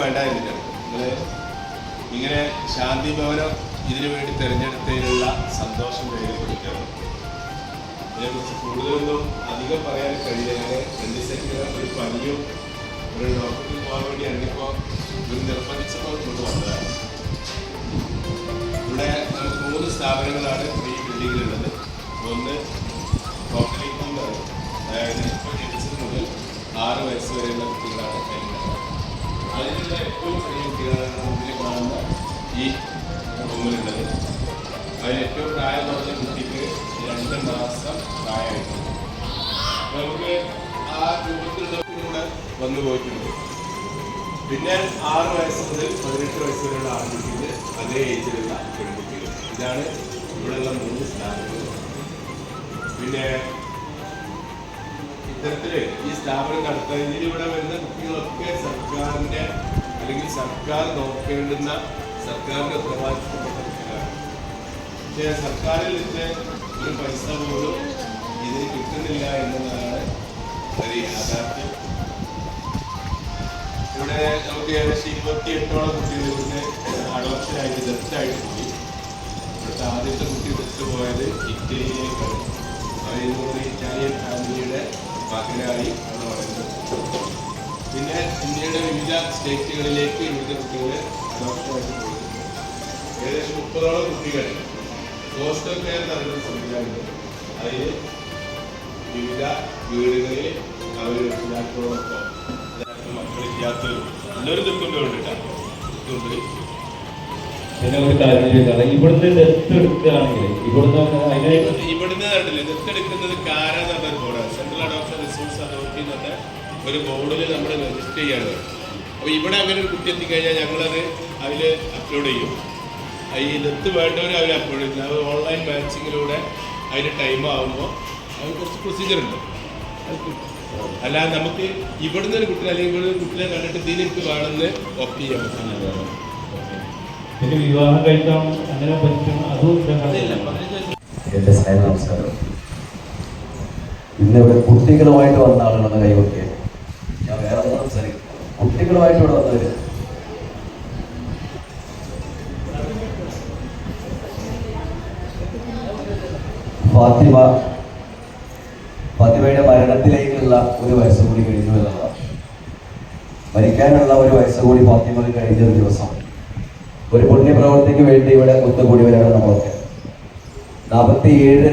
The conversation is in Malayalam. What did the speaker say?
വേണ്ടായിരുന്നില്ല. നിങ്ങൾ ഇങ്ങനെ ശാന്തി ഭവനം ഇതിനു വേണ്ടി തിരഞ്ഞെടുത്തതിലുള്ള സന്തോഷം രേഖപ്പെടുത്തണം. ഇതിനെക്കുറിച്ച് കൂടുതലൊന്നും അധികം പറയാൻ കഴിയില്ല. ഞാൻ 2 ദിവസത്തേക്ക് ഒരു പനിയും ഒരു ഡോക്ടറിൽ പോകാൻ വേണ്ടി ഇറങ്ങിയപ്പോൾ ഒരു നിർബന്ധിച്ചപ്പോൾ കൊണ്ട് വന്നതാണ്. ഇവിടെ നമുക്ക് 3 സ്ഥാപനങ്ങളാണ് ഈ ബിൽഡിങ്ങിലുള്ളത്. ഒന്ന് ഡോക്ടറിലേക്കുണ്ടാണ്, അതായത് ഇപ്പോൾ ജനിച്ചത് മുതൽ 6 വയസ്സ് വരെയുള്ള കുട്ടികളാണ് കഴിയുന്നത്. അതിലുള്ള ഏറ്റവും ചെറിയ കുട്ടികളാണ് മുന്നിൽ കാണുന്ന ഈ റൂമിലുള്ളത്. അതിൽ ഏറ്റവും പ്രായം കുറഞ്ഞ കുട്ടിക്ക് 2 മാസം പ്രായമായിട്ടുണ്ട്. നമുക്ക് ആ രൂപത്തിലുള്ള കൂടെ വന്നു പോയിട്ടുണ്ട്. പിന്നെ 6 വയസ്സ് മുതൽ 18 വയസ്സ് വരെയുള്ള ആൺകുട്ടികൾ, അതേ ഏജിലുള്ള പെൺകുട്ടികൾ. ഇതാണ് ഇവിടെയുള്ള 3 സ്ഥാപനങ്ങൾ. പിന്നെ ഇത്തരത്തില് ഈ സ്ഥാപനം നടത്തുന്നതിൽ ഇവിടെ വരുന്ന കുട്ടികളൊക്കെ സർക്കാരിന്റെ അല്ലെങ്കിൽ സർക്കാർ നോക്കേണ്ടുന്ന സർക്കാരിന്റെ ഉത്തരവാദിത്തപ്പെട്ട കുട്ടികളാണ്. പക്ഷേ സർക്കാരിൽ നിന്ന് ഒരു പൈസ പോലും ഇതിന് കിട്ടുന്നില്ല എന്നുള്ളതാണ് ഒരു യാഥാർത്ഥ്യം. ഇവിടെ നമുക്ക് ഏകദേശം 28ഓളം കുട്ടികൾ ഇവിടുന്ന് അഡോപ്ഷനായിട്ട് ദത്തായിട്ട് പോയി. ഇവിടുത്തെ ആദ്യത്തെ കുട്ടി ദത്ത് പോയത് ഇറ്റലിയിലേക്കാണ്. അതിനോട് ഇറ്റാലിയൻ ഫാമിലിയുടെ മകനായി ആണ് വളരുന്നത്. പിന്നെ ഇന്ത്യയുടെ വിവിധ സ്റ്റേറ്റുകളിലേക്ക് ഇവിടുത്തെ കുട്ടികൾ അഡോപ്ഷനായിട്ട് പോയി. ഏകദേശം 30ഓളം കുട്ടികൾ ഫോസ്റ്റർ കെയർ നടക്കുന്ന സംവിധാനമുണ്ട്. അതിൽ വിവിധ വീടുകളിൽ അവർ രക്ഷിതാക്കളോടൊപ്പം മക്കളില്ലാത്തവരും എല്ലാവരും ദുഃഖമുണ്ട്. പിന്നെ ഒരു കാര്യം ചോദിച്ചാൽ ഇവിടുന്ന് ദത്തെടുക്കുകയാണെങ്കിൽ ഇവിടുന്ന് കണ്ടില്ലേ, ദത്തെടുക്കുന്നത് കാര എന്ന് പറഞ്ഞ ബോർഡാണ്. സെൻട്രൽ അഡോപ്ഷൻ റിസോഴ്സ് അതോറിറ്റി എന്ന് പറഞ്ഞ ഒരു ബോർഡിൽ നമ്മൾ രജിസ്റ്റർ ചെയ്യാണ്. അപ്പോൾ ഇവിടെ അങ്ങനെ ഒരു കുട്ടി എത്തിക്കഴിഞ്ഞാൽ ഞങ്ങളത് അതിൽ അപ്ലോഡ് ചെയ്യും. ഈ ദത്ത് വേണ്ടവർ അവർ അപ്ലോഡ് ചെയ്യുന്നത്. അത് ഓൺലൈൻ മാച്ചിങ്ങിലൂടെ അതിൻ്റെ ടൈം ആകുമ്പോൾ അത് കുറച്ച് പ്രൊസീജിയർ ഉണ്ട്. അല്ലാതെ നമുക്ക് ഇവിടുന്ന് ഒരു കുട്ടി അല്ലെങ്കിൽ ഇവിടെ ഒരു കുട്ടിയെ കണ്ടിട്ട് ഇതിലേക്ക് വേണമെന്ന് ഓപ്റ്റ് ചെയ്യാൻ പറ്റില്ല. പിന്നെ വിവാഹം കഴിക്കാൻ അങ്ങനെ പറ്റും അതും എൻ്റെ സ്നേഹ നമസ്കാരം. ഇന്നിവിടെ കുട്ടികളുമായിട്ട് വന്ന ആളുകളെന്ന് കൈവക്കെ ഞാൻ വേറെ സംസാരിക്കും. കുട്ടികളുമായിട്ട് ഇവിടെ വന്നവര് ഫാത്തിമയുടെ മരണത്തിലേക്കുള്ള ഒരു വയസ്സ് കൂടി കഴിഞ്ഞു എന്നുള്ളതാണ്. മരിക്കാനുള്ള ഒരു വയസ്സ് കൂടി ഫാത്തിമക്ക് കഴിഞ്ഞ ഒരു ദിവസം ഒരു പുണ്യപ്രവർത്തിക്ക് വേണ്ടി ഇവിടെ ഒത്തുകൂടിയവരാണ് നമ്മളൊക്കെ. 47